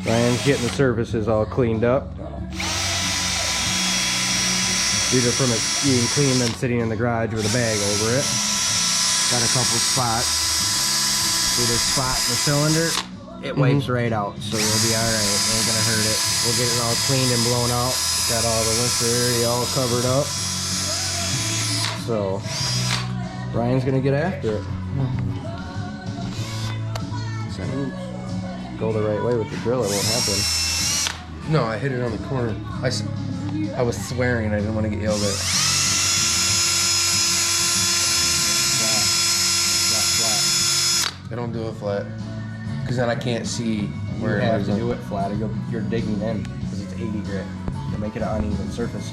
Ryan's getting the surfaces all cleaned up. These are from it being cleaned and sitting in the garage with a bag over it. Got a couple spots. See this spot in the cylinder? It wipes right out, so you'll be alright. Ain't gonna hurt it. We'll get it all cleaned and blown out. Got all the lifter area all covered up. So, Ryan's gonna get after it. Go the right way with the drill, it won't happen. No, I hit it on the corner. I was swearing I didn't want to get yelled at. Flat. I don't do it flat. Because then I can't see where you have to do it flat or you're digging in because it's 80 grit. To make it an uneven surface.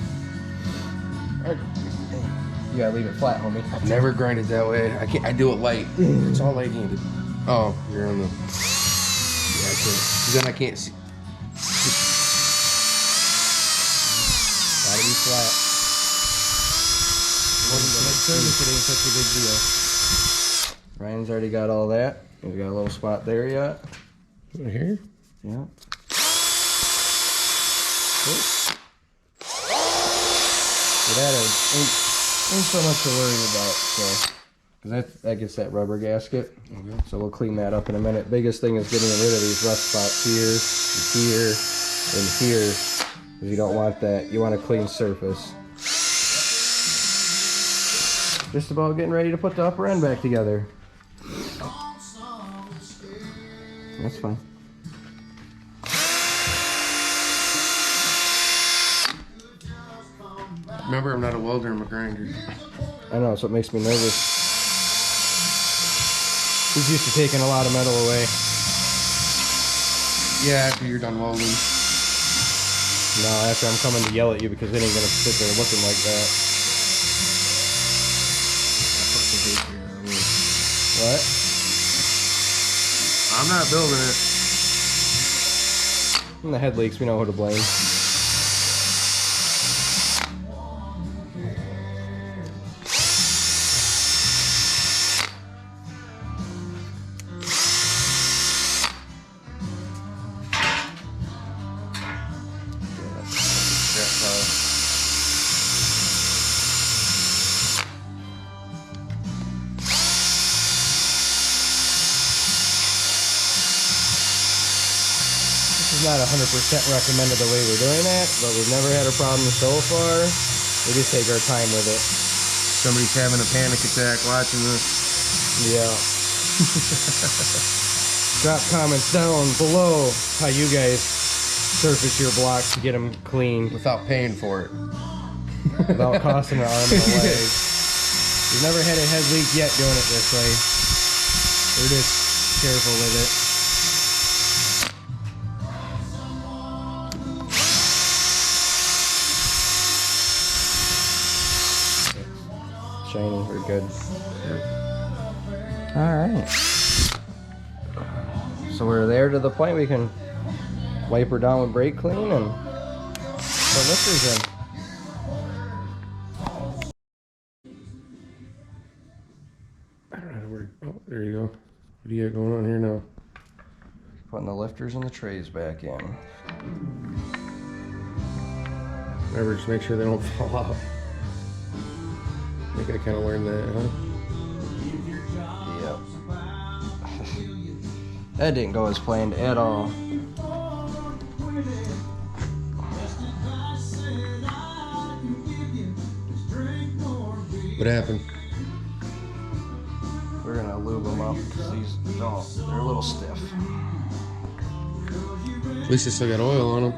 You gotta leave it flat, homie. I've never grinded that way. I do it light. It's all light-handed. Oh, you're on the... Yeah, I can't. Then I can't see. Gotta be flat. Make service, it ain't such a big deal. Ryan's already got all that. We've got a little spot there yet. Right here? Yeah. So that ain't so much to worry about. So, because that gets that rubber gasket. Okay. So we'll clean that up in a minute. Biggest thing is getting rid of these rust spots here, and here. Because you don't want that. You want a clean surface. Just about getting ready to put the upper end back together. That's fine. Remember, I'm not a welder, I'm a grinder. I know, so it makes me nervous. He's used to taking a lot of metal away. Yeah, after you're done welding. No, after I'm coming to yell at you because it ain't gonna sit there looking like that. What? I'm not building it. When the head leaks, we know who to blame. Not 100% recommended the way we're doing it, but we've never had a problem so far. We just take our time with it. Somebody's having a panic attack watching this. Yeah. Drop comments down below how you guys surface your blocks to get them clean. Without paying for it. Without costing an arm and a leg. We've never had a head leak yet doing it this way. We're just careful with it. Shiny, we're good. Alright. So we're there to the point we can wipe her down with brake clean and put lifters in. I don't know how to work. Oh, there you go. What do you got going on here now? Putting the lifters and the trays back in. Remember, just make sure they don't fall out. I think I kind of learned that, huh? Yep. That didn't go as planned at all. What happened? We're gonna lube them up because they're a little stiff. At least they still got oil on them.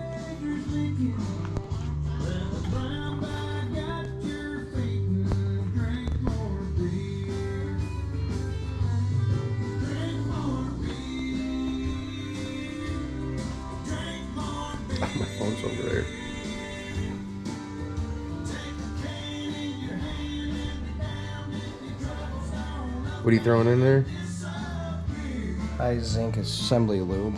My phone's over there. What are you throwing in there? High zinc assembly lube.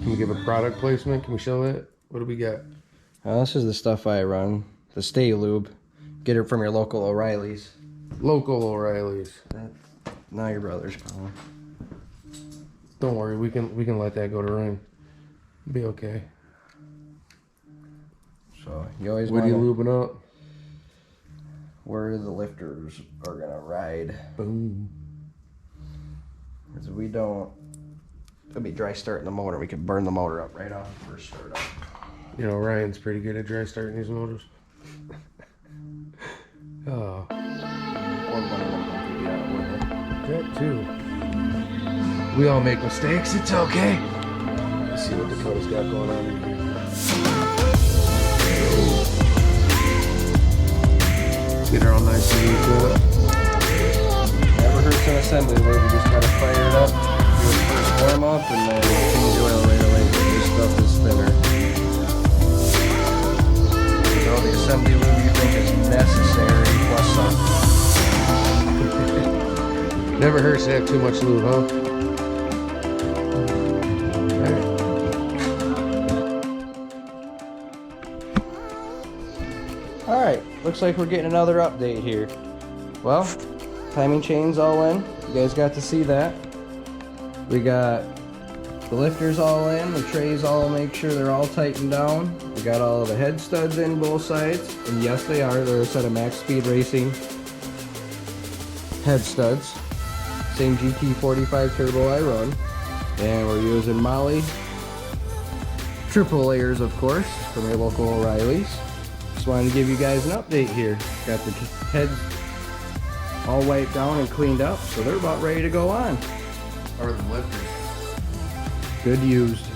Can we give a product placement? Can we show that? What do we got? This is the stuff I run. The Stay Lube. Get it from your local O'Reilly's. Local O'Reilly's. Now your brother's calling. Don't worry, we can let that go to rain. Be okay. So you always What are you want lubing up? where the lifters are gonna ride. Boom. Because we don't, it'll be dry starting the motor. We could burn the motor up right off the first start up. You know, Ryan's pretty good at dry starting these motors. Oh. Or one of them could be out of order. That too. We all make mistakes. It's okay. Let's see what Dakota's got going on in here. Let's get her all nice and neat to it. Never hurts an assembly lube. You just gotta fire it up, do a first warm up, and then change oil right away. Your stuff is thinner. You know, the assembly lube you think is necessary plus some. Never hurts to have too much lube, huh? Alright, looks like we're getting another update here. Well, timing chain's all in. You guys got to see that. We got the lifters all in, the trays all, make sure they're all tightened down. We got all of the head studs in both sides, and yes they are. They're a set of Max Speed Racing head studs. Same GT45 turbo I run. And we're using Molly triple layers, of course, from your local O'Reilly's. Just wanted to give you guys an update here. Got the heads all wiped down and cleaned up, so they're about ready to go on. Or the lifters. Good used.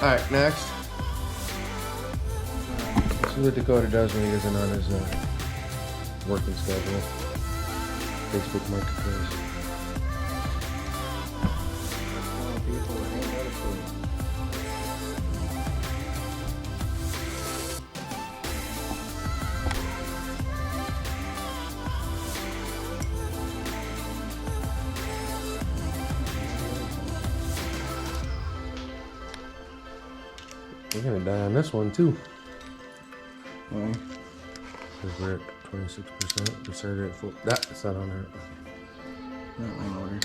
Alright, next. This is what Dakota does when he isn't on his working schedule. Facebook Marketplace. We're gonna die on this one too. Because we're at 26%. We started at full. It's not on there. Not my motor.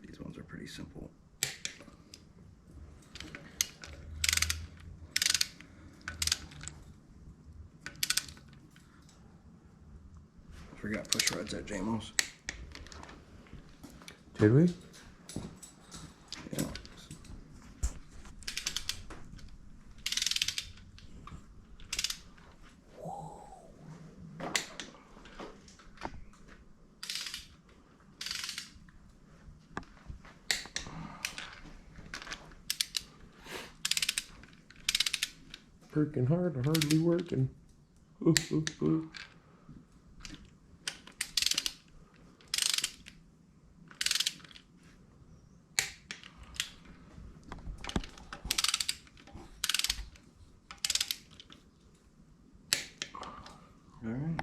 These ones are pretty simple. Forgot push rods at JMO's. Did we? Yeah. Working hard or hardly working. All right.